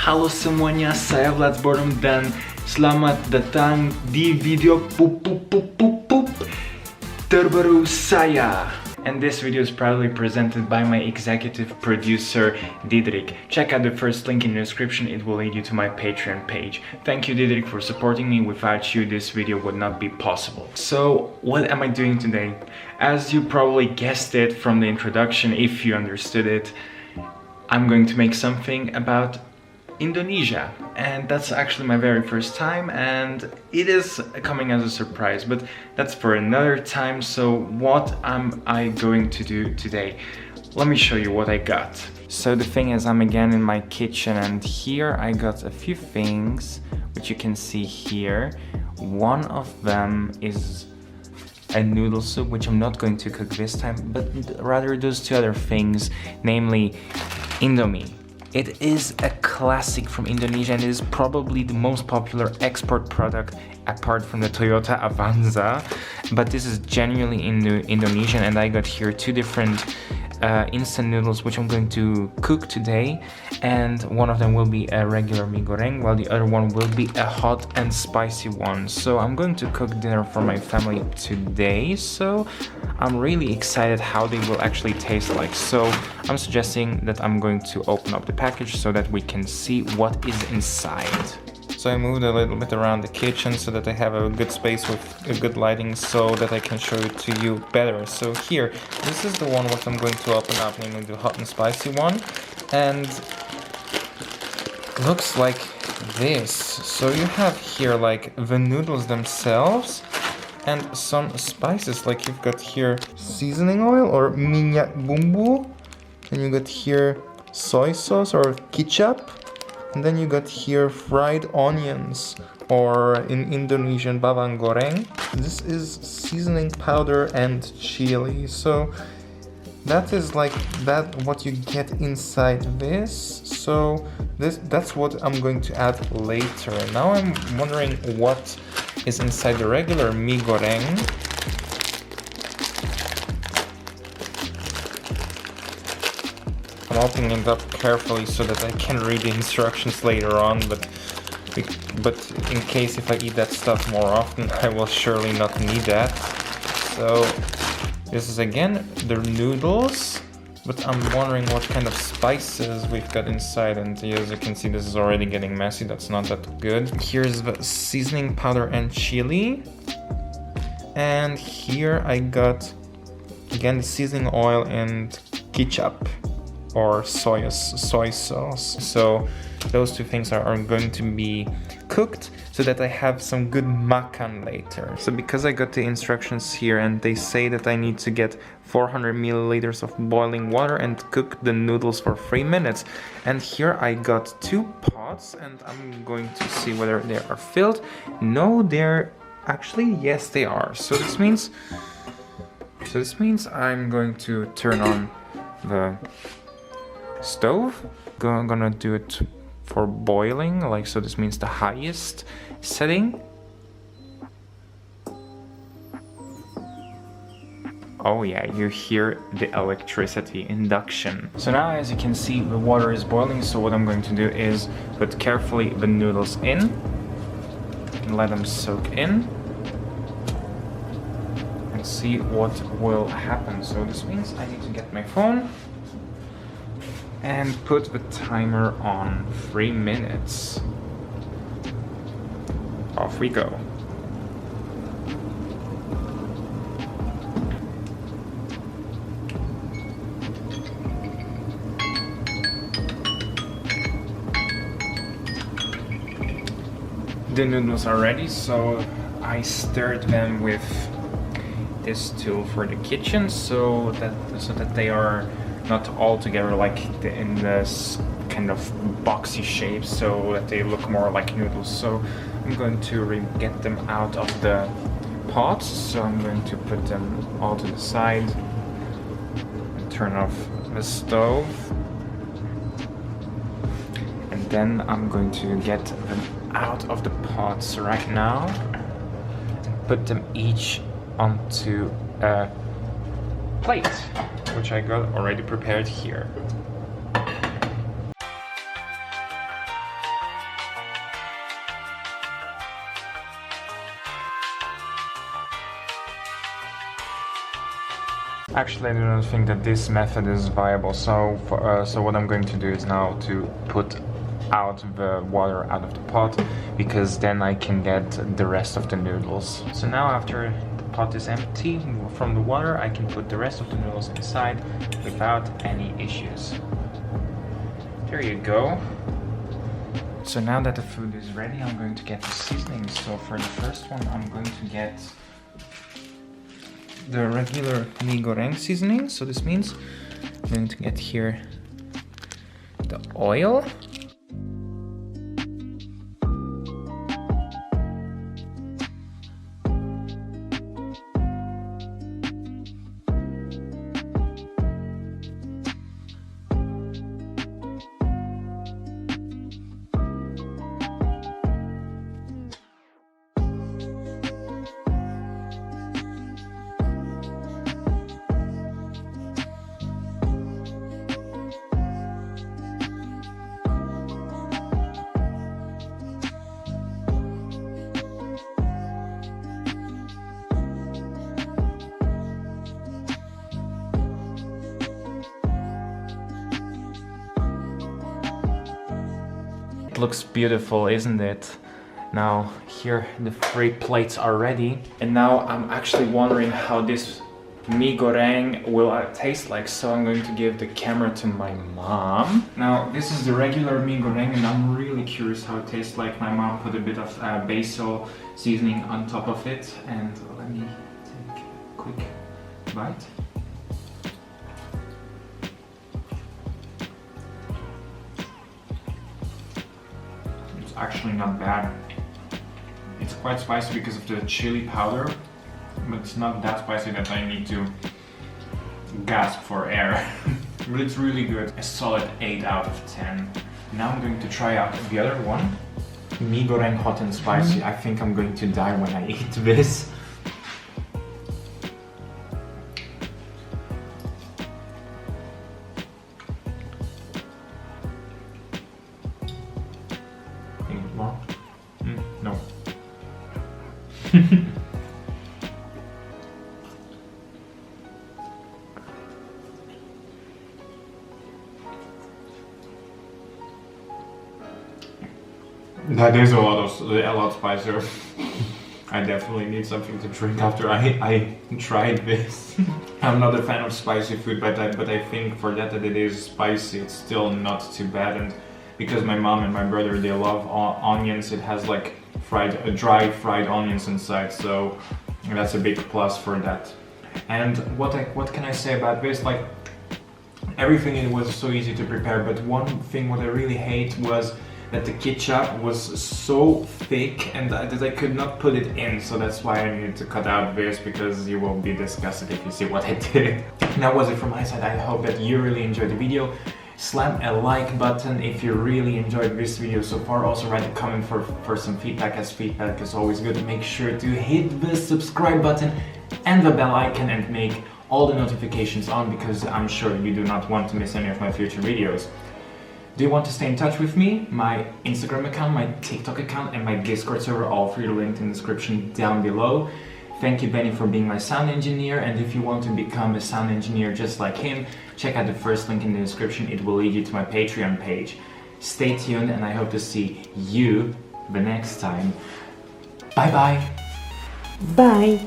Halo semuanya, saya Vlad Bordom dan selamat datang di video terbaru saya. And this video is proudly presented by my executive producer Diederik. Check out the first link in the description, it will lead you to my Patreon page. Thank you Diederik for supporting me, without you this video would not be possible. So what am I doing today? As you probably guessed it from the introduction, if you understood it, I'm going to make something about Indonesia, and that's actually my very first time, and it is coming as a surprise, but that's for another time. So what am I going to do today? Let me show you what I got. So the thing is, I'm again in my kitchen, and here I got a few things which you can see here. One of them is a noodle soup, which I'm not going to cook this time, but rather those two other things, namely Indomie. It is a classic from Indonesia and it is probably the most popular export product apart from the Toyota Avanza, but this is genuinely Indonesian, and I got here two different instant noodles which I'm going to cook today, and one of them will be a regular mie goreng while the other one will be a hot and spicy one. So I'm going to cook dinner for my family today, so I'm really excited how they will actually taste like. So I'm suggesting that I'm going to open up the package so that we can see what is inside. So I moved a little bit around the kitchen so that I have a good space with a good lighting so that I can show it to you better. So here, this is the one what I'm going to open up, namely the hot and spicy one. And looks like this. So you have here like the noodles themselves and some spices, like you've got here seasoning oil or minyak bumbu. Then you got here soy sauce or ketchup. And then you got here fried onions, or in Indonesian bawang goreng. This is seasoning powder and chili. So that is like that what you get inside this. So that's what I'm going to add later. Now I'm wondering what is inside the regular mie goreng. I'm opening it up carefully so that I can read the instructions later on, but in case if I eat that stuff more often, I will surely not need that. So this is again the noodles, but I'm wondering what kind of spices we've got inside, and as you can see this is already getting messy, that's not that good. Here's the seasoning powder and chili, and here I got again the seasoning oil and ketchup or soy sauce. So those two things are going to be cooked so that I have some good makan later. So because I got the instructions here and they say that I need to get 400 milliliters of boiling water and cook the noodles for 3 minutes. And here I got 2 pots and I'm going to see whether they are filled. No, they're actually, yes they are. So this means I'm going to turn on the stove. I'm gonna do it for boiling, like, so this means the highest setting. Oh yeah, you hear the electricity induction. So now as you can see the water is boiling, so what I'm going to do is put carefully the noodles in and let them soak in and see what will happen. So this means I need to get my phone and put the timer on 3 minutes. Off we go. The noodles are ready, so I stirred them with this tool for the kitchen so that they are not all together like in this kind of boxy shape, so that they look more like noodles. So I'm going to get them out of the pots, so I'm going to put them all to the side and turn off the stove, and then I'm going to get them out of the pots right now and put them each onto a plate, which I got already prepared here. Actually, I do not think that this method is viable, so what I'm going to do is now to put out the water out of the pot, because then I can get the rest of the noodles. So now after the pot is empty from the water, I can put the rest of the noodles inside without any issues. There you go. So now that the food is ready, I'm going to get the seasonings. So for the first one, I'm going to get the regular mee goreng seasoning. So this means I'm going to get here the oil. It looks beautiful, isn't it? Now here the 3 plates are ready, and now I'm actually wondering how this mee goreng will taste like, so I'm going to give the camera to my mom. Now this is the regular mee goreng, and I'm really curious how it tastes like. My mom put a bit of basil seasoning on top of it, and let me take a quick bite. Actually not bad. It's quite spicy because of the chili powder, but it's not that spicy that I need to gasp for air. But it's really good. A solid 8 out of 10. Now I'm going to try out the other one. Mee goreng hot and spicy. I think I'm going to die when I eat this. No. That is a lot spicier. I definitely need something to drink after I tried this. I'm not a fan of spicy food, but I think for that it is spicy, it's still not too bad. And because my mom and my brother, they love onions, it has like dry fried onions inside, so that's a big plus for that. And what can I say about this? Like, everything it was so easy to prepare, but one thing what I really hate was that the ketchup was so thick and that I could not put it in, so that's why I needed to cut out this, because you will be disgusted if you see what I did. That was it from my side. I hope that you really enjoyed the video. Slam a like button if you really enjoyed this video so far. Also write a comment for some feedback, as feedback is always good. Make sure to hit the subscribe button and the bell icon and make all the notifications on, because I'm sure you do not want to miss any of my future videos. Do you want to stay in touch with me? My Instagram account, my TikTok account, and my Discord server, all three are linked in the description down below. Thank you, Benny, for being my sound engineer, and if you want to become a sound engineer just like him, check out the first link in the description. It will lead you to my Patreon page. Stay tuned, and I hope to see you the next time. Bye bye. Bye.